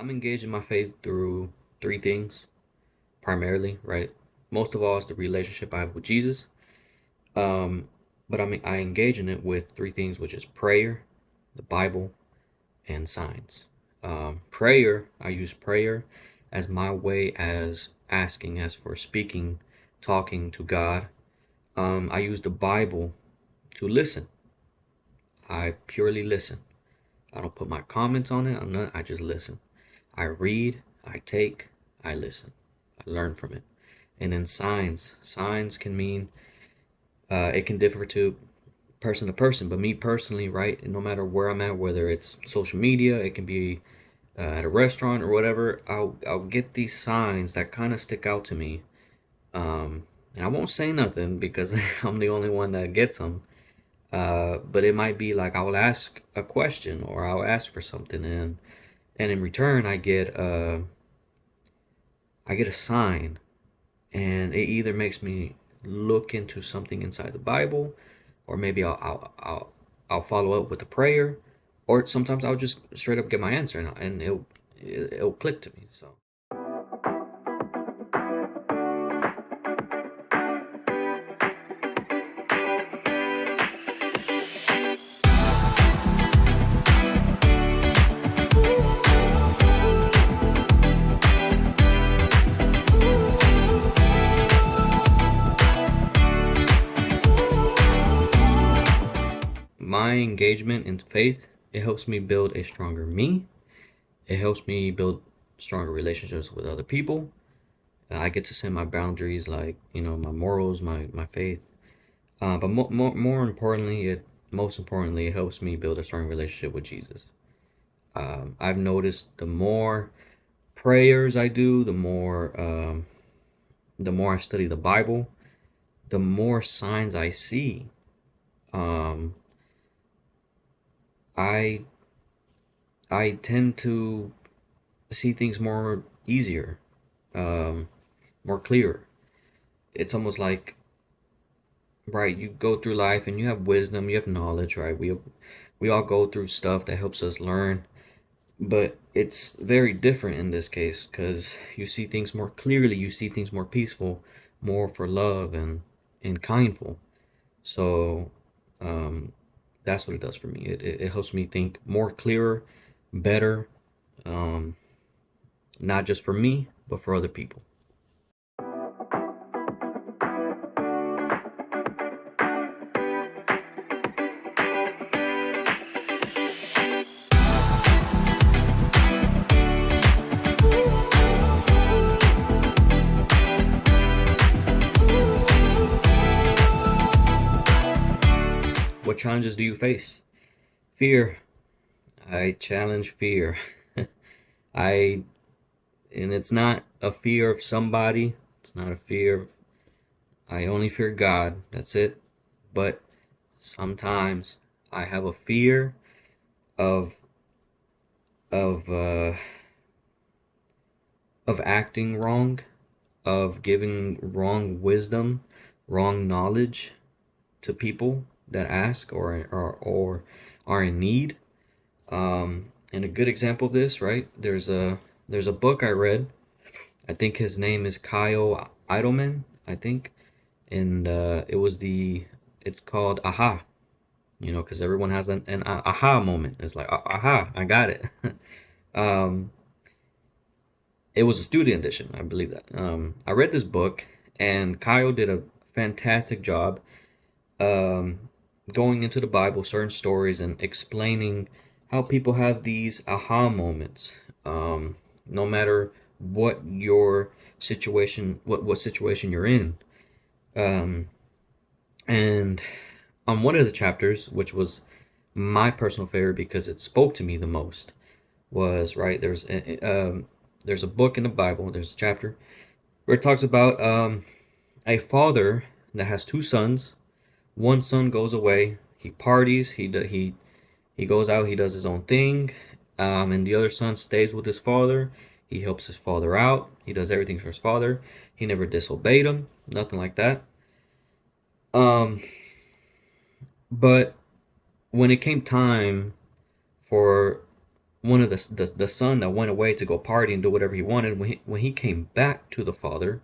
I'm engaged in my faith through three things primarily, right? Most of all, it's the relationship I have with Jesus. Um, but I engage in it with three things, which is prayer, the Bible, and signs. Prayer, I use prayer as my way as asking, as for speaking, talking to God. I use the Bible to listen. I purely listen. I don't put my comments on it. I just listen. I read, I take, I listen. I learn from it. And then signs. Signs can mean, it can differ to person, but me personally, right, no matter where I'm at, whether it's social media, it can be at a restaurant or whatever, I'll get these signs that kind of stick out to me. And I won't say nothing because I'm the only one that gets them. But it might be like I'll ask a question or I'll ask for something, and in return I get a sign, and it either makes me look into something inside the Bible, or maybe I'll follow up with a prayer, or sometimes I'll just straight up get my answer, and it'll click to me. So my engagement in faith, it helps me build a stronger me. It helps me build stronger relationships with other people. I get to set my boundaries, like, my morals, my faith. But more importantly, most importantly, it helps me build a strong relationship with Jesus. I've noticed the more prayers I do, the more I study the Bible, the more signs I see. Um, I I tend to see things more easier, um, more clear. It's almost like, right, you go through life and you have wisdom, you have knowledge, right? We all go through stuff that helps us learn, but it's very different in this case because you see things more clearly, you see things more peaceful, more for love and kindful. So um, that's what it does for me. It helps me think more clearer, better, um, not just for me, but for other people. What challenges do you face? Fear. I challenge fear. I and it's not a fear of somebody. It's not a fear of, I only fear God. That's it. But sometimes I have a fear of of uh of acting wrong, of giving wrong wisdom, wrong knowledge to people that ask or are in need. And a good example of this, right? There's a book I read. I think his name is Kyle Idleman, I think, and it's called Aha. Because everyone has an aha moment. It's like, aha, I got it. um, it was a student edition, I believe that. I read this book, and Kyle did a fantastic job um, going into the Bible, certain stories, and explaining how people have these aha moments. No matter what your situation, what situation you're in. Um, and on one of the chapters, which was my personal favorite because it spoke to me the most, was right there's a book in the Bible. There's a chapter where it talks about a father that has two sons. One son goes away. He parties. He goes out. He does his own thing. And the other son stays with his father. He helps his father out. He does everything for his father. He never disobeyed him. Nothing like that. Um, but when it came time for one of the son that went away to go party and do whatever he wanted, when he came back to the father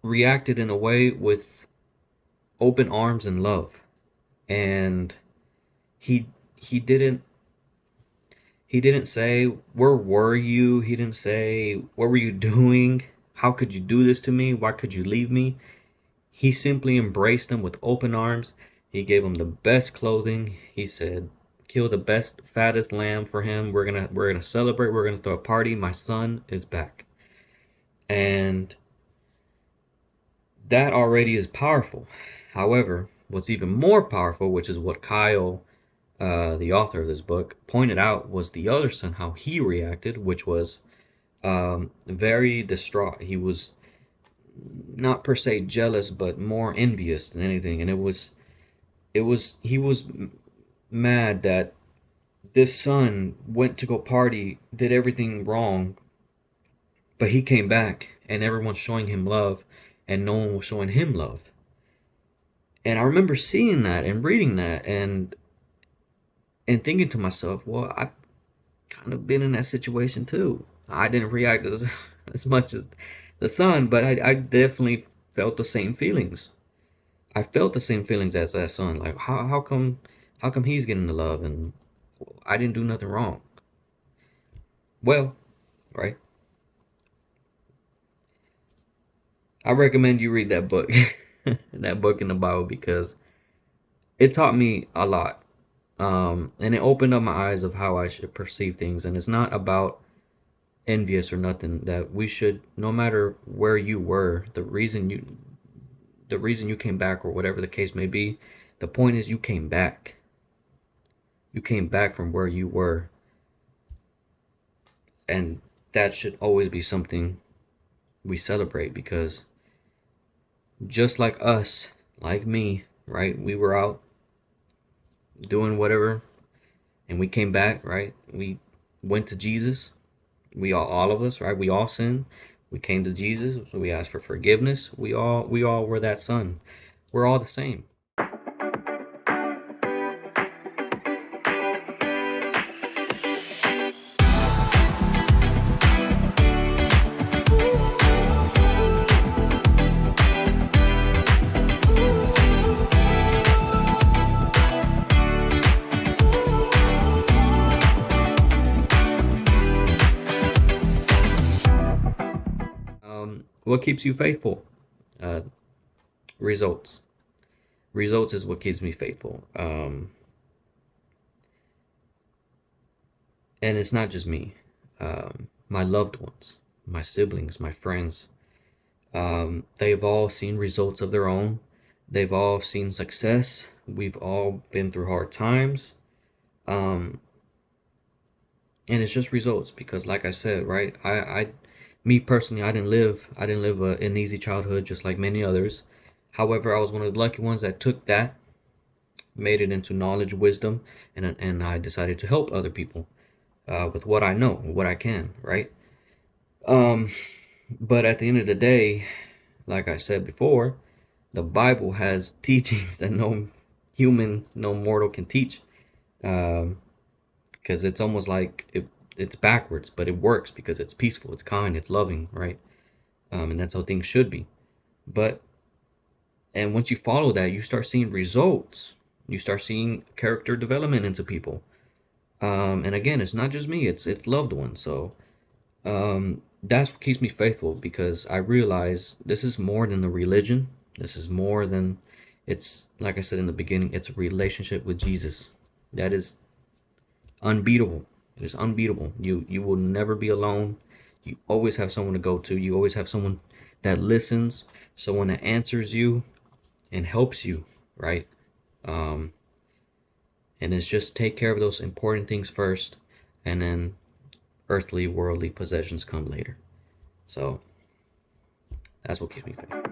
reacted in a way with open arms and love. And he he didn't he didn't say, where were you? He didn't say, what were you doing? How could you do this to me? Why could you leave me? He simply embraced them with open arms. He gave them the best clothing. He said, kill the best, fattest lamb for him. We're gonna celebrate. We're gonna throw a party. My son is back. And that already is powerful. However, what's even more powerful, which is what Kyle, the author of this book, pointed out, was the other son, how he reacted, which was very distraught. He was not per se jealous, but more envious than anything. And he was mad that this son went to go party, did everything wrong, but he came back and everyone's showing him love and no one was showing him love. And I remember seeing that and reading that and thinking to myself, well, I've kind of been in that situation too. I didn't react as much as the son, but I definitely felt the same feelings. I felt the same feelings as that son. Like, how come he's getting the love and I didn't do nothing wrong? Well, right? I recommend you read that book, that book in the Bible, because it taught me a lot. And it opened up my eyes of how I should perceive things. And it's not about envious or nothing. That we should, no matter where you were, the reason you came back, or whatever the case may be, the point is you came back. You came back from where you were. And that should always be something we celebrate, because just like us, like me, right? We were out doing whatever and we came back, right? We went to Jesus. All of us, right? We all sinned. We came to Jesus. So we asked for forgiveness. We all were that son. We're all the same. What keeps you faithful? Results. Results is what keeps me faithful. And it's not just me. My loved ones, my siblings, my friends, they've all seen results of their own. They've all seen success. We've all been through hard times. And it's just results, because like I said, right, me personally, I didn't live an easy childhood just like many others. However, I was one of the lucky ones that took that, made it into knowledge, wisdom, and I decided to help other people with what I know, what I can, right? But at the end of the day, like I said before, the Bible has teachings that no human, no mortal can teach, because it's almost like it's backwards, but it works because it's peaceful, it's kind, it's loving, right? And that's how things should be. And once you follow that, you start seeing results. You start seeing character development into people. And again, it's not just me, it's loved ones. So that's what keeps me faithful, because I realize this is more than the religion. This is more than, it's like I said in the beginning, it's a relationship with Jesus. That is unbeatable. It is unbeatable. You will never be alone. You always have someone to go to. You always have someone that listens, someone that answers you and helps you, right? And it's just take care of those important things first, and then earthly, worldly possessions come later. So that's what keeps me faithful.